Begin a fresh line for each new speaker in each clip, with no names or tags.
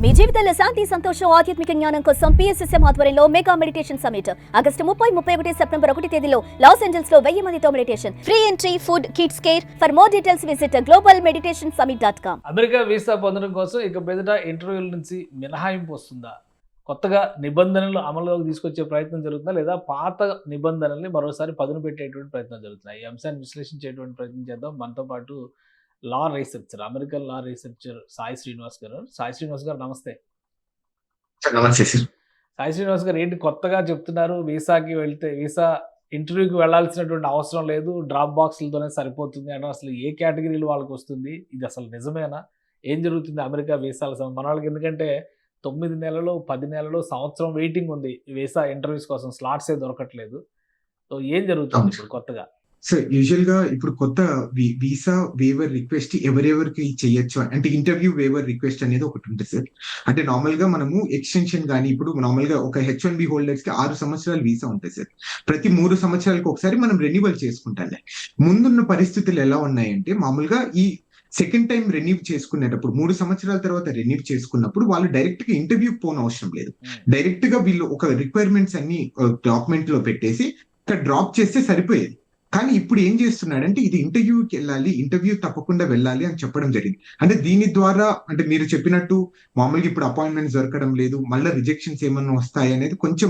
మీ జీవితంలో శాంతి సంతోషం ఆధ్యాత్మిక జ్ఞానం కోసం PSSM ఆధ్వర్యంలో mega meditation summit August 30, 31 September 1 తేదీలో లాస్ ఏంజల్స్ లో 1000 మందితో meditation. Free entry, food, kids care. For more details visit globalmeditationsummit.com.
America visa పొందడం కోసం ఇక మీదట ఇంటర్వ్యూల నుంచి మినహాయింపు వస్తుందా? కొత్తగా నిబంధనలు అమలులోకి తీసుకొచ్చే ప్రయత్నం జరుగుతుందా, లేదా పాత నిబంధనల్ని మరోసారి పదును పెట్టేటువంటి ప్రయత్నం జరుగుతున్నాయి? ఈ అంశాన్ని విశ్లేషించేటువంటి ప్రయత్నం చేద్దాం. మనతో పాటు లా రీసెర్చర్, అమెరికన్ లా రీసెర్చర్ సాయి శ్రీనివాస్ గారు. సాయి శ్రీనివాస్ గారు నమస్తే.
నమస్తే సార్.
సాయి శ్రీనివాస్ గారు, ఏంటి కొత్తగా చెప్తున్నారు? వీసా ఇంటర్వ్యూకి వెళ్లాల్సినటువంటి అవసరం లేదు, డ్రాప్ బాక్స్లతోనే సరిపోతుంది అంటే అసలు ఏ కేటగిరీలు వాళ్ళకి వస్తుంది? ఇది అసలు నిజమేనా? ఏం జరుగుతుంది అమెరికా వీసాల మన వాళ్ళకి? ఎందుకంటే 9 నెలలు, 10 నెలలు, సంవత్సరం వెయిటింగ్ ఉంది వీసా ఇంటర్వ్యూస్ కోసం, స్లాట్సే దొరకట్లేదు. సో ఏం జరుగుతుంది ఇప్పుడు కొత్తగా?
సో యూజువల్ గా ఇప్పుడు కొత్త వీసా వేవర్ రిక్వెస్ట్ ఎవరెవరికి చేయొచ్చు అంటే ఇంటర్వ్యూ వేవర్ రిక్వెస్ట్ అనేది ఒకటి ఉంటుంది సార్. అంటే నార్మల్ గా మనము ఎక్స్టెన్షన్ కానీ ఇప్పుడు నార్మల్ గా ఒక H1B హోల్డర్స్ కి 6 సంవత్సరాల వీసా ఉంటుంది సార్. ప్రతి 3 సంవత్సరాలకు ఒకసారి మనం రెన్యువల్ చేసుకుంటాం. ముందున్న పరిస్థితులు ఎలా ఉన్నాయంటే మామూలుగా ఈ సెకండ్ టైం రెన్యూ చేసుకునేటప్పుడు 3 సంవత్సరాల తర్వాత రెన్యూ చేసుకున్నప్పుడు వాళ్ళు డైరెక్ట్ గా ఇంటర్వ్యూ పోన అవసరం లేదు. డైరెక్ట్ గా వీళ్ళు ఒక రిక్వైర్మెంట్స్ అన్ని డాక్యుమెంట్ లో పెట్టేసి ఇక్కడ డ్రాప్ చేస్తే సరిపోయేది. కానీ ఇప్పుడు ఏం చేస్తున్నాడంటే ఇది ఇంటర్వ్యూకి వెళ్ళాలి, ఇంటర్వ్యూ తప్పకుండా వెళ్ళాలి అని చెప్పడం జరిగింది. అంటే దీని ద్వారా అంటే మీరు చెప్పినట్టు మామూలుగా ఇప్పుడు అపాయింట్మెంట్స్ దొరకడం లేదు, మళ్ళీ రిజెక్షన్స్ ఏమన్నా వస్తాయి అనేది కొంచెం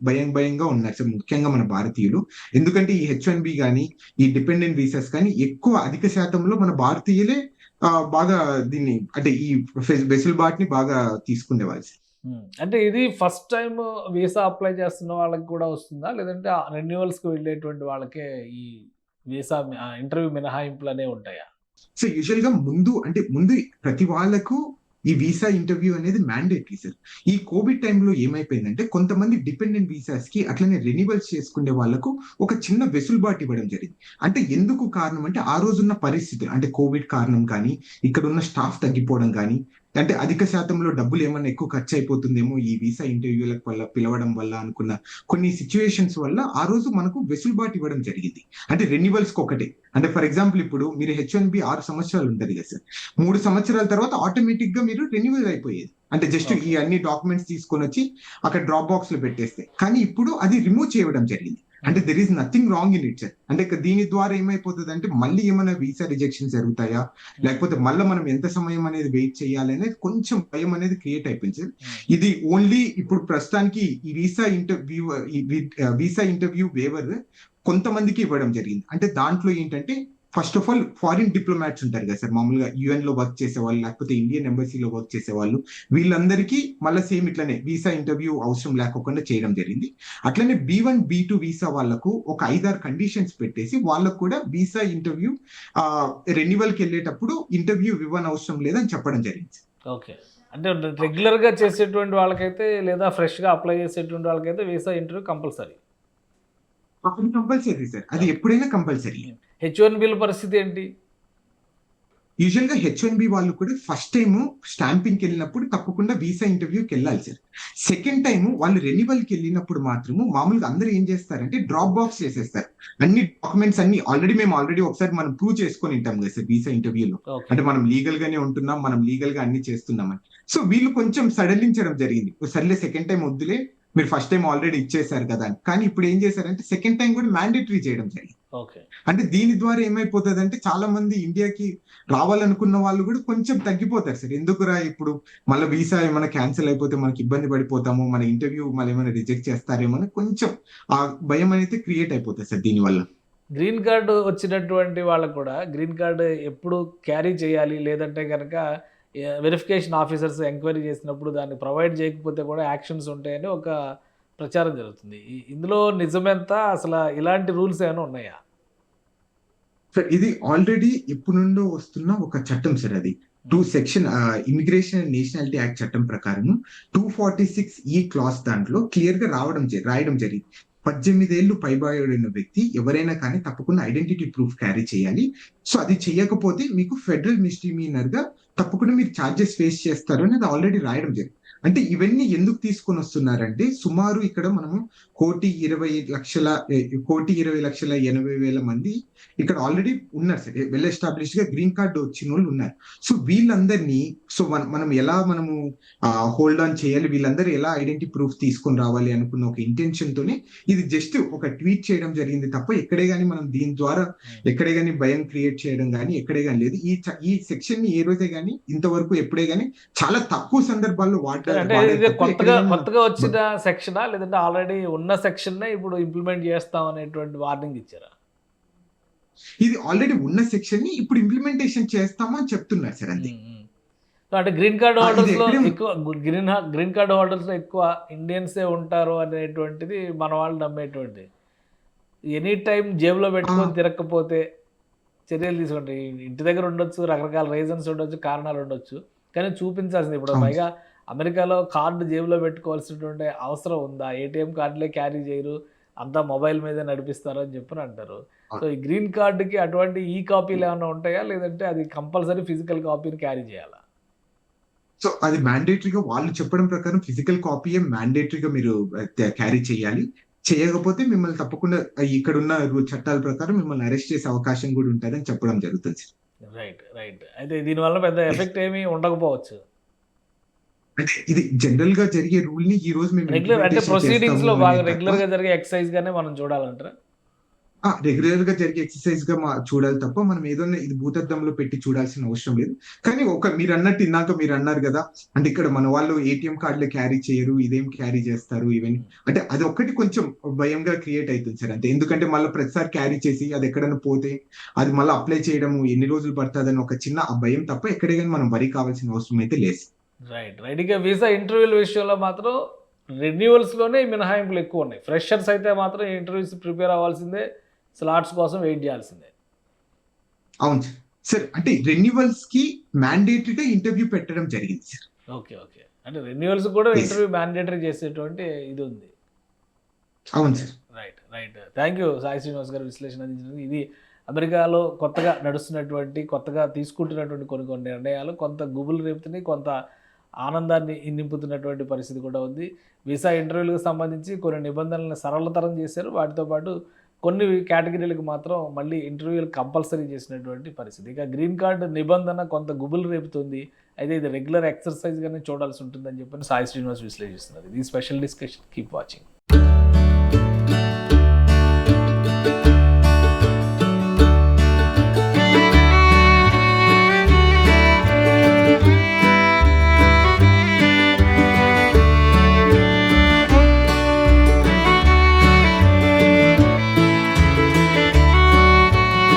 భయంగా ఉన్నారు సార్, ముఖ్యంగా మన భారతీయులు. ఎందుకంటే ఈ H1B కానీ ఈ డిపెండెంట్ వీసాస్ కానీ ఎక్కువ అధిక శాతంలో మన భారతీయులే బాగా దీన్ని అంటే ఈ వెసులుబాటుని బాగా తీసుకునేవాళ్ళు.
అంటే ఇది ఫస్ట్ టైం వీసా అప్లై చేస్తున్న వాళ్ళకి కూడా వస్తుందా, లేదంటే రెన్యువల్స్కి వెళ్ళేటువంటి వాళ్ళకే ఈ వీసా ఇంటర్వ్యూ మినహాయింపులు అనేవి ఉంటాయా?
సో యూజువల్ గా ముందు ప్రతి వాళ్ళకు ఈ వీసా ఇంటర్వ్యూ అనేది మ్యాండేటరీ సార్. ఈ కోవిడ్ టైంలో ఏమైపోయిందంటే కొంతమంది డిపెండెంట్ వీసాస్ కి అట్లనే రెన్యువల్స్ చేసుకునే వాళ్ళకు ఒక చిన్న వెసులుబాటు ఇవ్వడం జరిగింది. అంటే ఎందుకు కారణం అంటే ఆ రోజున్న పరిస్థితులు అంటే కోవిడ్ కారణం కానీ, ఇక్కడ ఉన్న స్టాఫ్ తగ్గిపోవడం కానీ, అంటే అధిక శాతంలో డబ్బులు ఏమన్నా ఎక్కువ ఖర్చు అయిపోతుందేమో ఈ వీసా ఇంటర్వ్యూలకు వల్ల పిలవడం వల్ల అనుకున్న కొన్ని సిచ్యువేషన్స్ వల్ల ఆ రోజు మనకు వెసులుబాటు ఇవ్వడం జరిగింది. అంటే రెన్యువల్స్ కి ఒకటే. అంటే ఫర్ ఎగ్జాంపుల్ ఇప్పుడు మీరు H1B 6 సంవత్సరాలు ఉంటుంది కదా సార్, 3 సంవత్సరాల తర్వాత ఆటోమేటిక్ గా మీరు రెన్యువల్ అయిపోయేది. అంటే జస్ట్ ఈ అన్ని డాక్యుమెంట్స్ తీసుకొని వచ్చి అక్కడ డ్రాప్ బాక్స్ లో పెట్టేస్తే. కానీ ఇప్పుడు అది రిమూవ్ చేయడం జరిగింది. అంటే there is nothing wrong in it sir. అంటే దీని ద్వారా ఏమైపోతుంది అంటే మళ్ళీ ఏమైనా వీసా రిజెక్షన్ జరుగుతాయా, లేకపోతే మళ్ళీ మనం ఎంత సమయం అనేది వెయిట్ చేయాలి అనేది కొంచెం భయం అనేది క్రియేట్ అయిపోయింది సార్. ఇది ఓన్లీ ఇప్పుడు ప్రస్తుతానికి ఈ వీసా ఇంటర్వ్యూ వేవర్ కొంతమందికి ఇవ్వడం జరిగింది. అంటే దాంట్లో ఏంటంటే first of all foreign diplomats ఉంటారు కదా సార్, మామూలుగా UN లో వర్క్ చేసే వాళ్ళు, లేకపోతే ఇండియన్ ఎంబసీలో వర్క్ చేసే వాళ్ళు, వీళ్ళందరికీ మళ్ళీ సేమ్ ఇట్లనే వీసా ఇంటర్వ్యూ అవసరం లేకుండా చేయడం జరిగింది. అట్లనే B1, B2 వీసా వాళ్ళకు ఒక 5-6 కండిషన్స్ పెట్టేసి వాళ్ళకు కూడా వీసా ఇంటర్వ్యూ రెన్యువల్ కి వెళ్ళేటప్పుడు ఇంటర్వ్యూ ఇవ్వనవసరం లేదని చెప్పడం జరిగింది.
ఓకే, అంటే రెగ్యులర్ గా చేసేటువంటి వాళ్ళకైతే లేదా ఫ్రెష్ గా అప్లై చేసేటువంటి వాళ్ళకైతే వీసా ఇంటర్వ్యూ కంపల్సరీ
సార్. అది ఎప్పుడైనా కంపల్సరీ.
H1B పరిస్థితి ఏంటి?
యూజువల్ గా H1B వాళ్ళు కూడా ఫస్ట్ టైం స్టాంపింగ్ కి వెళ్ళినప్పుడు తప్పకుండా వీసా ఇంటర్వ్యూకి వెళ్ళాలి సార్. సెకండ్ టైం వాళ్ళు రెన్యువల్ కి వెళ్ళినప్పుడు మాత్రము మామూలుగా అందరూ ఏం చేస్తారంటే డ్రాప్ బాక్స్ చేసేస్తారు. అన్ని డాక్యుమెంట్స్ అన్ని ఆల్రెడీ ఒకసారి మనం ప్రూవ్ చేసుకొని ఉంటాం కదా సార్ వీసా ఇంటర్వ్యూలో. అంటే మనం లీగల్ గానే ఉంటున్నాం, మనం లీగల్ గా అన్ని చేస్తున్నామని. సో వీళ్ళు కొంచెం సడలించడం జరిగింది. సర్లే సెకండ్ టైం వద్దులే, మీరు ఫస్ట్ టైం ఆల్రెడీ ఇచ్చేసారు కదా అని. కానీ ఇప్పుడు ఏం చేశారంటే సెకండ్ టైం కూడా మ్యాండేటరీ చేయడం జరిగింది. అంటే దీని ద్వారా ఏమైపోతుంది అంటే చాలా మంది ఇండియాకి రావాలనుకున్న వాళ్ళు కూడా కొంచెం తగ్గిపోతారు సార్. ఎందుకురా ఇప్పుడు మళ్ళీ వీసా ఏమైనా క్యాన్సిల్ అయిపోతే మనకి ఇబ్బంది పడిపోతాము, మన ఇంటర్వ్యూ మళ్ళీ ఏమైనా రిజెక్ట్ చేస్తారేమో అని కొంచెం ఆ భయం అనేది క్రియేట్ అయిపోతుంది సార్ దీనివల్ల.
గ్రీన్ కార్డు వచ్చినటువంటి వాళ్ళకు కూడా గ్రీన్ కార్డు ఎప్పుడు క్యారీ చేయాలి, లేదంటే కనుక వెరిఫికేషన్ ఆఫీసర్స్ ఎంక్వైరీ చేసినప్పుడు దాన్ని ప్రొవైడ్ చేయకపోతే కూడా యాక్షన్స్ ఉంటాయని ఒక ప్రచారం జరుగుతుంది. ఇందులో నిజమెంత? అసలు ఇలాంటి రూల్స్ ఏమైనా ఉన్నాయా?
సార్ ఇది ఆల్రెడీ ఎప్పటి నుండో వస్తున్న ఒక చట్టం సార్. అది section immigration and nationality act చట్టం ప్రకారం 246E క్లాస్ దాంట్లో క్లియర్ గా రాయడం జరిగింది. 18 ఏళ్ళు పైబడిన వ్యక్తి ఎవరైనా కానీ తప్పకుండా ఐడెంటిటీ ప్రూఫ్ క్యారీ చేయాలి. సో అది చేయకపోతే మీకు ఫెడరల్ మిస్డిమీనర్ గా తప్పకుండా మీరు ఛార్జెస్ ఫేస్ చేస్తారు అనేది ఆల్రెడీ రాయడం జరిగింది. అంటే ఇవన్నీ ఎందుకు తీసుకొని వస్తున్నారంటే సుమారు ఇక్కడ మనము 1,20,80,000 మంది ఇక్కడ ఆల్రెడీ ఉన్నారు సార్, వెల్ ఎస్టాబ్లిష్డ్ గా గ్రీన్ కార్డ్ వచ్చిన వాళ్ళు ఉన్నారు. సో వీళ్ళందరినీ మనం ఎలా మనము హోల్డ్ ఆన్ చేయాలి, వీళ్ళందరూ ఎలా ఐడెంటిటీ ప్రూఫ్ తీసుకొని రావాలి అనుకున్న ఒక ఇంటెన్షన్ తోనే ఇది జస్ట్ ఒక ట్వీట్ చేయడం జరిగింది తప్ప ఎక్కడే గానీ మనం దీని ద్వారా ఎక్కడే గానీ భయం క్రియేట్ చేయడం గానీ ఎక్కడే గానీ లేదు. ఈ సెక్షన్ ని ఏ రోజే గానీ ఇంతవరకు ఎప్పుడే గానీ చాలా తక్కువ సందర్భాల్లో
అంటే ఇది కొత్తగా వచ్చిన సెక్షనా లేదంటే ఆల్రెడీ ఉన్న సెక్షన్ ఇప్పుడు ఇంప్లిమెంట్ చేస్తాం అనేటువంటి వార్నింగ్ ఇచ్చారా?
ఇది ఆల్రెడీ ఉన్న సెక్షన్ ని ఇప్పుడు ఇంప్లిమెంటేషన్ చేస్తామని చెప్తున్నారు సార్ అంతే.
అంటే గ్రీన్ కార్డ్ హోల్డర్స్ లో ఎక్కువ గ్రీన్ కార్డ్ హోల్డర్స్ లో ఎక్కువ ఇండియన్సే ఉంటారు అనేటువంటిది మన వాళ్ళు నమ్మేటువంటి. ఎనీ టైం జేబులో పెట్టుకొని తిరగకపోతే చర్యలు తీసుకుంటే ఇంటి దగ్గర ఉండొచ్చు, రకరకాల రీజన్స్ ఉండొచ్చు, కారణాలు ఉండొచ్చు, కానీ చూపించాల్సింది. ఇప్పుడు పైగా అమెరికాలో కార్డు జేబులో పెట్టుకోవాల్సినటువంటి అవసరం ఉందా? ఏటీఎం కార్డులే క్యారీ చేయరు, అంతా మొబైల్ మీదే నడిపిస్తారు అని చెప్పని అంటారు. సో ఈ గ్రీన్ కార్డుకి అటువంటి ఈ కాపీలు ఏమైనా ఉంటాయా, లేదంటే అది కంపల్సరీ ఫిజికల్ కాపీని క్యారీ చేయాలా?
సో అది మ్యాండేటరీగా వాళ్ళు చెప్పడం ప్రకారం ఫిజికల్ కాపీయే మ్యాండేటరీగా మీరు క్యారీ చేయాలి. చేయకపోతే మిమ్మల్ని తప్పకుండా ఇక్కడున్న చట్టాల ప్రకారం మిమ్మల్ని అరెస్ట్ చేసే అవకాశం కూడా ఉంటుందని చెప్పడం జరుగుతుంది.
రైట్. అయితే దీనివల్ల పెద్ద ఎఫెక్ట్ ఏమీ ఉండకపోవచ్చు.
అంటే ఇది జనరల్ గా జరిగే రూల్ ని ఈ రోజు మేము
రెగ్యులర్ అంటే ప్రొసీడింగ్స్ లో బాగా రెగ్యులర్ గా జరిగే ఎక్సర్సైజ్ గానే మనం చూడాలంటారా?
రెగ్యులర్ గా జరిగే ఎక్సర్సైజ్ గా చూడాలి తప్ప మనం ఏదైనా ఇది భూతద్దంలో పెట్టి చూడాల్సిన అవసరం లేదు. కానీ మీరు అన్నట్టు ఇందాక మీరు అన్నారు కదా, అంటే ఇక్కడ మన వాళ్ళు ఏటీఎం కార్డులు క్యారీ చేయరు, ఇదేం క్యారీ చేస్తారు ఇవన్నీ, అంటే అది ఒక్కటి కొంచెం భయంగా క్రియేట్ అవుతుంది సార్ అంతే. ఎందుకంటే మళ్ళీ ప్రతిసారి క్యారీ చేసి అది ఎక్కడైనా పోతే అది మళ్ళీ అప్లై చేయడం ఎన్ని రోజులు పడుతుందని ఒక చిన్న భయం తప్ప ఎక్కడే మనం వరి కావాల్సిన అవసరం అయితే లేదు.
రైట్. ఇక వీసా ఇంటర్వ్యూల విషయంలో మాత్రం రెన్యూవల్స్ లోనే మినహాయింపులు ఎక్కువ ఉన్నాయి. ఫ్రెషర్స్ అయితే మాత్రం ఇంటర్వ్యూస్ ప్రిపేర్ అవ్వాల్సిందే, స్లాట్స్ కోసం వెయిట్ చేయాల్సిందే.
అవును సార్. అంటే రెన్యువల్స్ కి మ్యాండేటరీగా ఇంటర్వ్యూ పెట్టడం జరిగింది సార్.
ఓకే. అంటే రెన్యువల్స్ కూడా ఇంటర్వ్యూ మ్యాండేటరీ చేసేటువంటి ఇది ఉంది.
అవును sir.
Right. Thank you Sai Srinivas గారు విశ్లేషణ అందించినందుకు. ఇది అమెరికాలో కొత్తగా నడుస్తున్నటువంటి, కొత్తగా తీసుకుంటున్నటువంటి కొన్ని నిర్ణయాలు కొంత గుబులు రేపుతున్నాయి, కొంత ఆనందాన్ని నింపుతున్నటువంటి పరిస్థితి కూడా ఉంది. వీసా ఇంటర్వ్యూలకు సంబంధించి కొన్ని నిబంధనలను సరళతరం చేశారు. వాటితో పాటు కొన్ని కేటగిరీలకు మాత్రం మళ్ళీ ఇంటర్వ్యూలు కంపల్సరీ చేసినటువంటి పరిస్థితి. ఇక గ్రీన్ కార్డు నిబంధన కొంత గుబులు రేపుతుంది. అయితే ఇది రెగ్యులర్ ఎక్సర్సైజ్గానే చూడాల్సి ఉంటుందని చెప్పని సాయి శ్రీనివాస్ విశ్లేషిస్తున్నారు. ఇది స్పెషల్ డిస్కషన్. Keep watching.